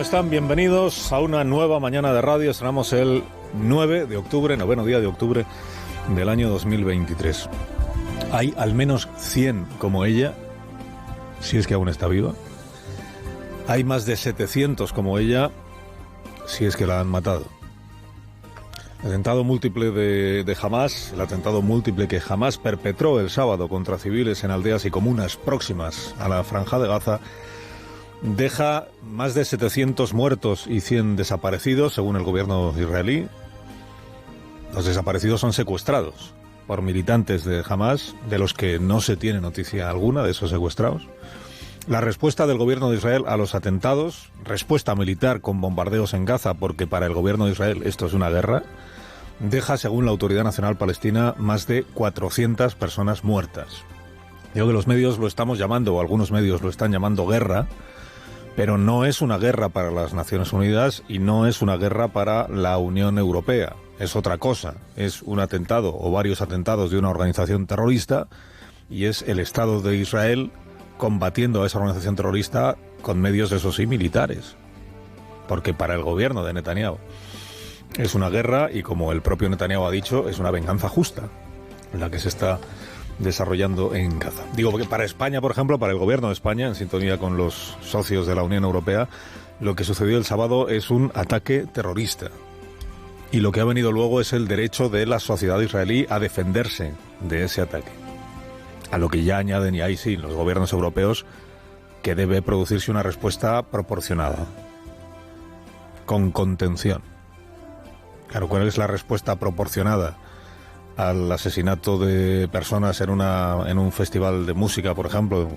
están? Bienvenidos a una nueva mañana de radio. Estrenamos el 9 de octubre, noveno día de octubre del año 2023. Hay al menos 100 como ella, si es que aún está viva. Hay más de 700 como ella, si es que la han matado. El atentado múltiple de Hamás, el atentado múltiple que Hamás perpetró el sábado contra civiles en aldeas y comunas próximas a la Franja de Gaza, deja más de 700 muertos y 100 desaparecidos, según el gobierno israelí. Los desaparecidos son secuestrados por militantes de Hamás, de los que no se tiene noticia alguna de esos secuestrados. La respuesta del gobierno de Israel a los atentados, respuesta militar con bombardeos en Gaza, porque para el gobierno de Israel esto es una guerra, deja, según la Autoridad Nacional Palestina, más de 400 personas muertas. Digo que los medios lo estamos llamando, o algunos medios lo están llamando guerra, pero no es una guerra para las Naciones Unidas y no es una guerra para la Unión Europea. Es otra cosa. Es un atentado o varios atentados de una organización terrorista y es el Estado de Israel combatiendo a esa organización terrorista con medios, eso sí, militares. Porque para el gobierno de Netanyahu es una guerra y, como el propio Netanyahu ha dicho, es una venganza justa la que se está desarrollando en Gaza. Digo que para España, por ejemplo, para el gobierno de España, en sintonía con los socios de la Unión Europea, lo que sucedió el sábado es un ataque terrorista. Y lo que ha venido luego es el derecho de la sociedad israelí a defenderse de ese ataque. A lo que ya añaden, y ahí sí, los gobiernos europeos, que debe producirse una respuesta proporcionada, con contención. Claro, ¿cuál es la respuesta proporcionada al asesinato de personas en un festival de música, por ejemplo?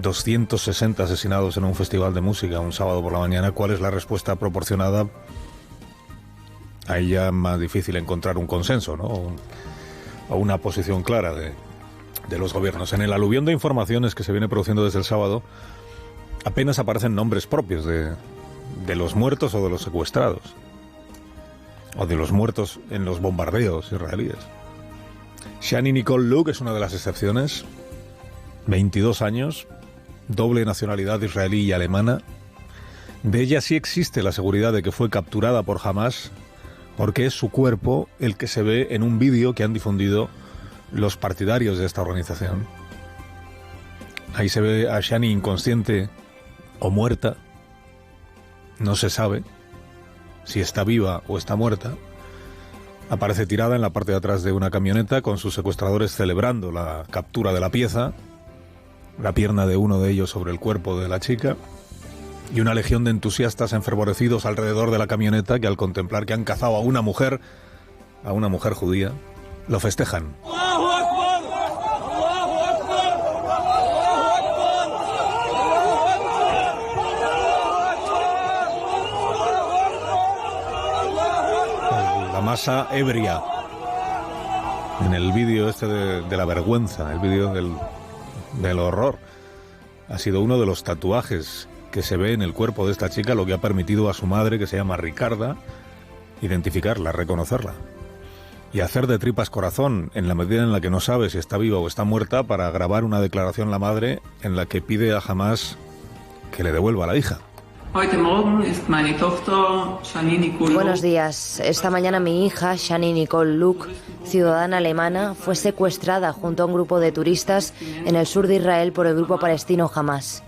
260 asesinados en un festival de música un sábado por la mañana. ¿Cuál es la respuesta proporcionada? Ahí ya es más difícil encontrar un consenso, ¿no? O una posición clara de los gobiernos. En el aluvión de informaciones que se viene produciendo desde el sábado, apenas aparecen nombres propios de los muertos o de los secuestrados, o de los muertos en los bombardeos israelíes. Shani Nicole Luke es una de las excepciones. 22 años, doble nacionalidad israelí y alemana. De ella sí existe la seguridad de que fue capturada por Hamás, porque es su cuerpo el que se ve en un vídeo que han difundido los partidarios de esta organización. Ahí se ve a Shani inconsciente o muerta. No se sabe si está viva o está muerta. Aparece tirada en la parte de atrás de una camioneta con sus secuestradores celebrando la captura de la pieza, la pierna de uno de ellos sobre el cuerpo de la chica, y una legión de entusiastas enfervorecidos alrededor de la camioneta que, al contemplar que han cazado a una mujer judía, lo festejan. La masa ebria en el vídeo este de la vergüenza, el vídeo del horror, ha sido uno de los tatuajes que se ve en el cuerpo de esta chica, lo que ha permitido a su madre, que se llama Ricarda, identificarla, reconocerla y hacer de tripas corazón, en la medida en la que no sabe si está viva o está muerta, para grabar una declaración la madre en la que pide a Hamás que le devuelva a la hija. Buenos días. Esta mañana mi hija, Shani Nicole Luke, ciudadana alemana, fue secuestrada junto a un grupo de turistas en el sur de Israel por el grupo palestino Hamás.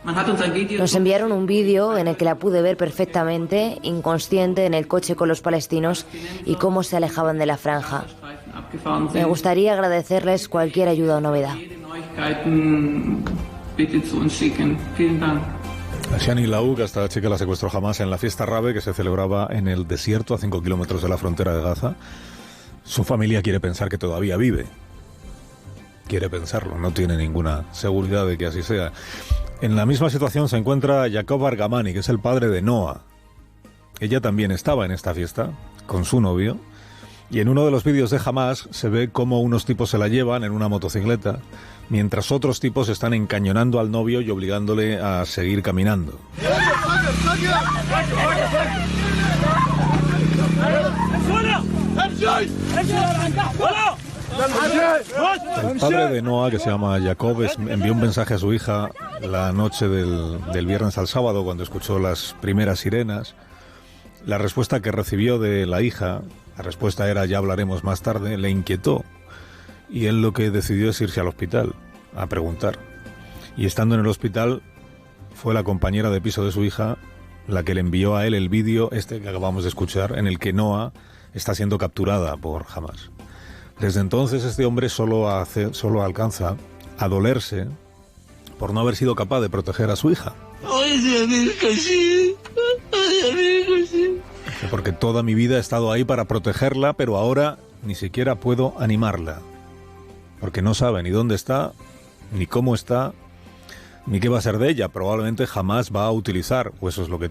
Nos enviaron un vídeo en el que la pude ver perfectamente, inconsciente, en el coche con los palestinos y cómo se alejaban de la franja. Me gustaría agradecerles cualquier ayuda o novedad. A Shani Laouk, esta chica la secuestró Hamás en la fiesta Rabe que se celebraba en el desierto a 5 kilómetros de la frontera de Gaza. Su familia quiere pensar que todavía vive. Quiere pensarlo, no tiene ninguna seguridad de que así sea. En la misma situación se encuentra Jacob Argamani, que es el padre de Noah. Ella también estaba en esta fiesta con su novio, y en uno de los vídeos de Hamás se ve cómo unos tipos se la llevan en una motocicleta, mientras otros tipos están encañonando al novio y obligándole a seguir caminando. El padre de Noah, que se llama Jacob, envió un mensaje a su hija la noche del viernes al sábado, cuando escuchó las primeras sirenas. La respuesta que recibió de la hija, la respuesta era "ya hablaremos más tarde", le inquietó. Y él lo que decidió es irse al hospital a preguntar. Y estando en el hospital, fue la compañera de piso de su hija la que le envió a él el vídeo que acabamos de escuchar, en el que Noah está siendo capturada por Hamás. Desde entonces este hombre solo alcanza a dolerse por no haber sido capaz de proteger a su hija. Porque toda mi vida he estado ahí para protegerla, pero ahora ni siquiera puedo animarla. Porque no sabe ni dónde está, ni cómo está, ni qué va a ser de ella. Probablemente jamás va a utilizar, o eso es lo que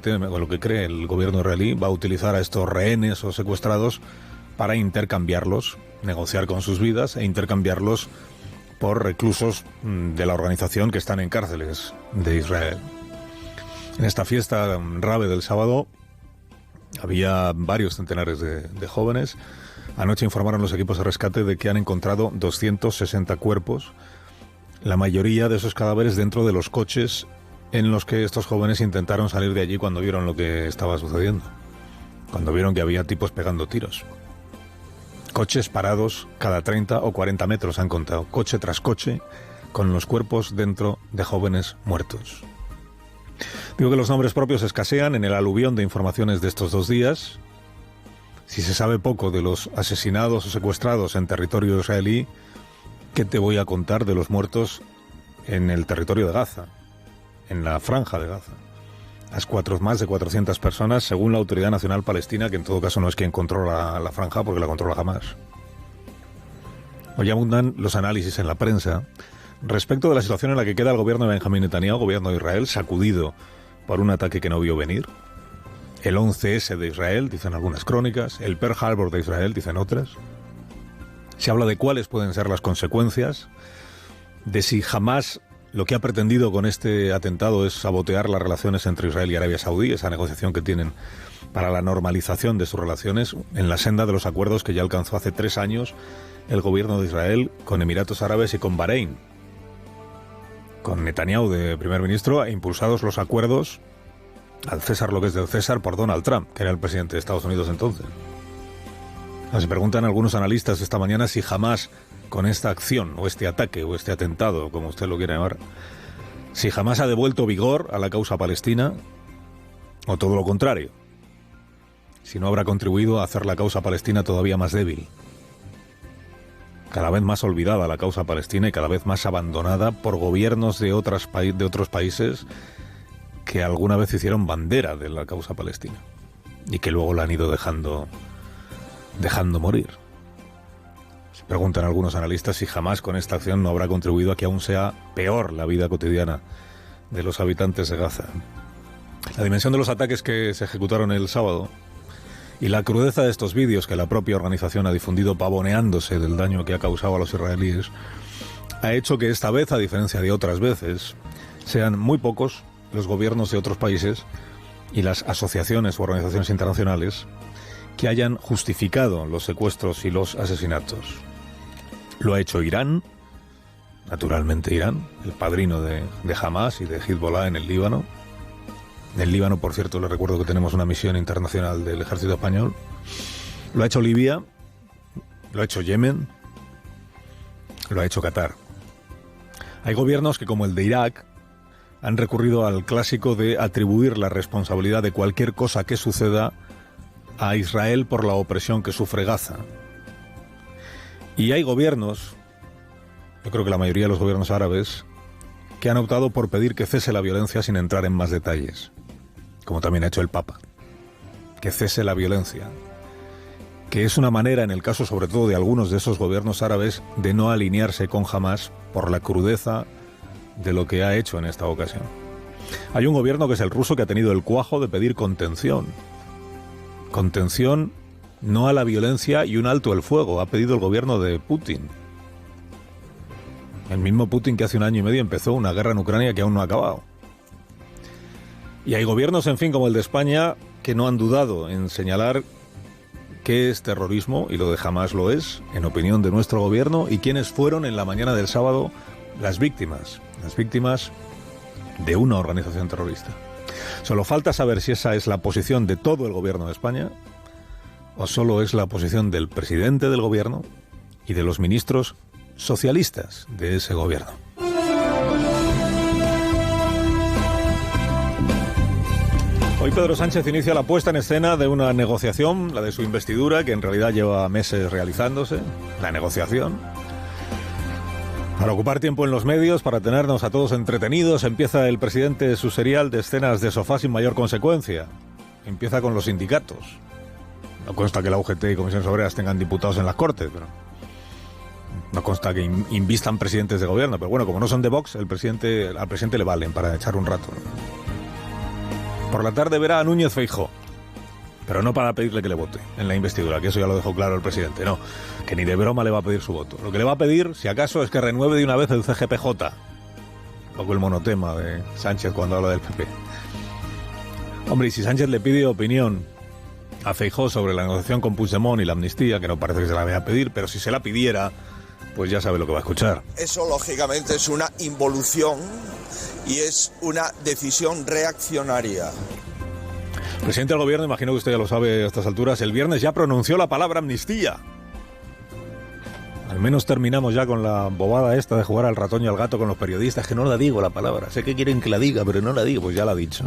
cree el gobierno israelí, va a utilizar a estos rehenes o secuestrados para intercambiarlos, negociar con sus vidas e intercambiarlos por reclusos de la organización que están en cárceles de Israel. En esta fiesta Rabe del sábado había varios centenares de jóvenes. Anoche informaron los equipos de rescate de que han encontrado 260 cuerpos, la mayoría de esos cadáveres dentro de los coches en los que estos jóvenes intentaron salir de allí cuando vieron lo que estaba sucediendo, cuando vieron que había tipos pegando tiros. Coches parados cada 30 o 40 metros, han contado, coche tras coche, con los cuerpos dentro de jóvenes muertos. Digo que los nombres propios escasean en el aluvión de informaciones de estos 2 días. Si se sabe poco de los asesinados o secuestrados en territorio israelí, ¿qué te voy a contar de los muertos en el territorio de Gaza, en la franja de Gaza? Más de 400 personas, según la Autoridad Nacional Palestina, que en todo caso no es quien controla la franja, porque la controla Hamás. Hoy abundan los análisis en la prensa respecto de la situación en la que queda el gobierno de Benjamín Netanyahu, gobierno de Israel, sacudido por un ataque que no vio venir. El 11S de Israel, dicen algunas crónicas. El Pearl Harbor de Israel, dicen otras. Se habla de cuáles pueden ser las consecuencias, de si Hamás lo que ha pretendido con este atentado es sabotear las relaciones entre Israel y Arabia Saudí, esa negociación que tienen para la normalización de sus relaciones en la senda de los acuerdos que ya alcanzó hace 3 años el gobierno de Israel con Emiratos Árabes y con Bahrein, con Netanyahu de primer ministro, e impulsados los acuerdos al César lo que es del César por Donald Trump, que era el presidente de Estados Unidos entonces. Se preguntan algunos analistas esta mañana si Hamás, con esta acción, o este ataque, o este atentado, como usted lo quiera llamar, si Hamás ha devuelto vigor a la causa palestina, o todo lo contrario, si no habrá contribuido a hacer la causa palestina todavía más débil, cada vez más olvidada la causa palestina y cada vez más abandonada por gobiernos de otros países que alguna vez hicieron bandera de la causa palestina y que luego la han ido dejando morir. Se preguntan algunos analistas si Hamás con esta acción no habrá contribuido a que aún sea peor la vida cotidiana de los habitantes de Gaza. La dimensión de los ataques que se ejecutaron el sábado y la crudeza de estos vídeos que la propia organización ha difundido pavoneándose del daño que ha causado a los israelíes ha hecho que esta vez, a diferencia de otras veces, sean muy pocos los gobiernos de otros países y las asociaciones u organizaciones internacionales que hayan justificado los secuestros y los asesinatos. Lo ha hecho Irán, naturalmente Irán, el padrino de Hamás y de Hezbollah en el Líbano. En el Líbano, por cierto, les recuerdo que tenemos una misión internacional del ejército español. Lo ha hecho Libia, lo ha hecho Yemen, lo ha hecho Qatar. Hay gobiernos que, como el de Irak, han recurrido al clásico de atribuir la responsabilidad de cualquier cosa que suceda a Israel por la opresión que sufre Gaza. Y hay gobiernos, yo creo que la mayoría de los gobiernos árabes, que han optado por pedir que cese la violencia sin entrar en más detalles, como también ha hecho el Papa, que cese la violencia, que es una manera, en el caso sobre todo de algunos de esos gobiernos árabes, de no alinearse con Hamás por la crudeza de lo que ha hecho en esta ocasión. Hay un gobierno que es el ruso que ha tenido el cuajo de pedir contención no a la violencia y un alto el fuego. Ha pedido el gobierno de Putin, el mismo Putin que hace 1 año y medio empezó una guerra en Ucrania que aún no ha acabado. Y hay gobiernos, en fin, como el de España, que no han dudado en señalar qué es terrorismo y lo de Hamás lo es, en opinión de nuestro gobierno, y quiénes fueron en la mañana del sábado las víctimas de una organización terrorista. Solo falta saber si esa es la posición de todo el gobierno de España o solo es la posición del presidente del gobierno y de los ministros socialistas de ese gobierno. Hoy Pedro Sánchez inicia la puesta en escena de una negociación, la de su investidura, que en realidad lleva meses realizándose, la negociación. Para ocupar tiempo en los medios, para tenernos a todos entretenidos, empieza el presidente su serial de escenas de sofá sin mayor consecuencia. Empieza con los sindicatos. No consta que la UGT y Comisiones Obreras tengan diputados en las Cortes, pero no consta que invistan presidentes de gobierno. Pero bueno, como no son de Vox, al presidente le valen para echar un rato. Por la tarde verá a Núñez Feijóo, pero no para pedirle que le vote en la investidura, que eso ya lo dejó claro el presidente. No, que ni de broma le va a pedir su voto. Lo que le va a pedir, si acaso, es que renueve de una vez el CGPJ. Un poco el monotema de Sánchez cuando habla del PP. Hombre, y si Sánchez le pide opinión a Feijóo sobre la negociación con Puigdemont y la amnistía, que no parece que se la vaya a pedir, pero si se la pidiera, pues ya sabe lo que va a escuchar. Eso, lógicamente, es una involución y es una decisión reaccionaria. El presidente del gobierno, imagino que usted ya lo sabe a estas alturas, el viernes ya pronunció la palabra amnistía. Al menos terminamos ya con la bobada esta de jugar al ratón y al gato con los periodistas, que no la digo la palabra. Sé que quieren que la diga, pero no la digo, pues ya la ha dicho.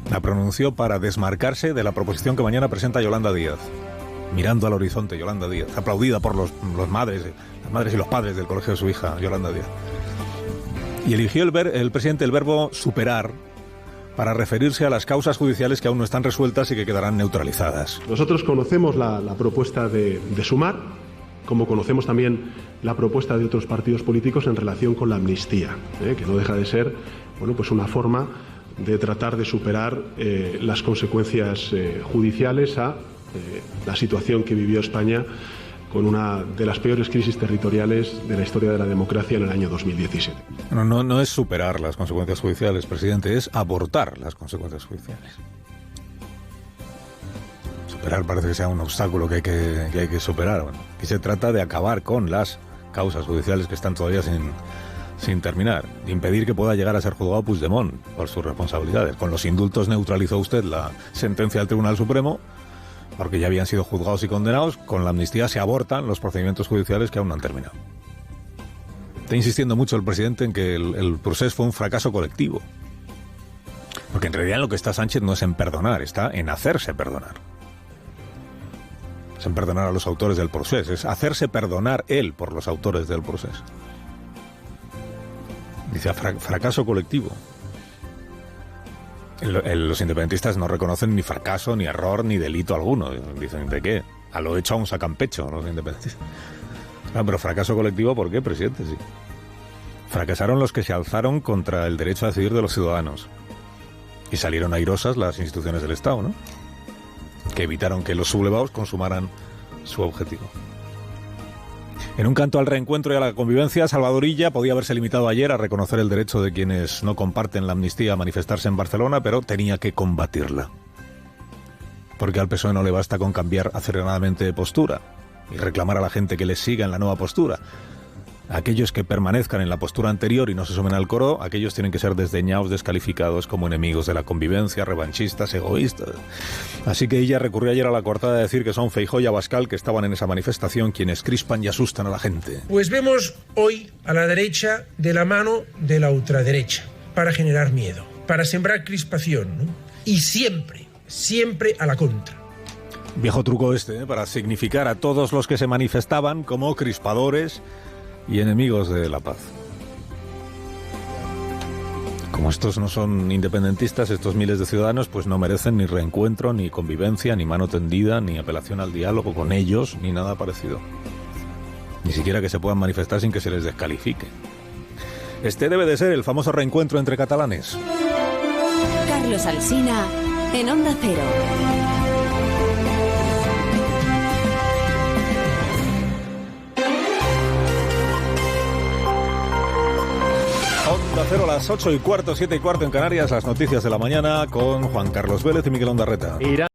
La pronunció para desmarcarse de la proposición que mañana presenta Yolanda Díaz. Mirando al horizonte, Yolanda Díaz, aplaudida por las madres y los padres del colegio de su hija, Yolanda Díaz. Y eligió el presidente el verbo superar para referirse a las causas judiciales que aún no están resueltas y que quedarán neutralizadas. Nosotros conocemos la propuesta de Sumar, como conocemos también la propuesta de otros partidos políticos en relación con la amnistía, que no deja de ser pues una forma de tratar de superar las consecuencias judiciales a la situación que vivió España con una de las peores crisis territoriales de la historia de la democracia en el año 2017. No es superar las consecuencias judiciales, presidente, es abortar las consecuencias judiciales. Superar parece que sea un obstáculo que hay que superar. Bueno, aquí se trata de acabar con las causas judiciales que están todavía sin terminar, de impedir que pueda llegar a ser juzgado Puigdemont por sus responsabilidades. Con los indultos neutralizó usted la sentencia del Tribunal Supremo, porque ya habían sido juzgados y condenados. Con la amnistía se abortan los procedimientos judiciales que aún no han terminado. Está insistiendo mucho el presidente en que el procés fue un fracaso colectivo. Porque en realidad lo que está Sánchez no es en perdonar, está en hacerse perdonar. Es en perdonar a los autores del procés, es hacerse perdonar él por los autores del procés. Dice fracaso colectivo. Los independentistas no reconocen ni fracaso, ni error, ni delito alguno. Dicen, ¿de qué? A lo hecho aún sacan pecho los independentistas. Pero fracaso colectivo, ¿por qué, presidente? Sí. Fracasaron los que se alzaron contra el derecho a decidir de los ciudadanos. Y salieron airosas las instituciones del Estado, ¿no? Que evitaron que los sublevados consumaran su objetivo. En un canto al reencuentro y a la convivencia, Salvador Illa podía haberse limitado ayer a reconocer el derecho de quienes no comparten la amnistía a manifestarse en Barcelona, pero tenía que combatirla. Porque al PSOE no le basta con cambiar aceleradamente de postura y reclamar a la gente que les siga en la nueva postura. Aquellos que permanezcan en la postura anterior y no se sumen al coro, aquellos tienen que ser desdeñados, descalificados como enemigos de la convivencia, revanchistas, egoístas. Así que ella recurrió ayer a la coartada de decir que son Feijóo y Abascal, que estaban en esa manifestación, quienes crispan y asustan a la gente. Pues vemos hoy a la derecha de la mano de la ultraderecha, para generar miedo, para sembrar crispación, ¿no? Y siempre a la contra. Viejo truco para significar a todos los que se manifestaban como crispadores y enemigos de la paz. Como estos no son independentistas, estos miles de ciudadanos, pues no merecen ni reencuentro, ni convivencia, ni mano tendida, ni apelación al diálogo con ellos, ni nada parecido. Ni siquiera que se puedan manifestar sin que se les descalifique. Este debe de ser el famoso reencuentro entre catalanes. Carlos Alsina, en Onda Cero. Onda Cero, las 8:15, 7:15 en Canarias, las noticias de la mañana con Juan Carlos Vélez y Miguel Ondarreta.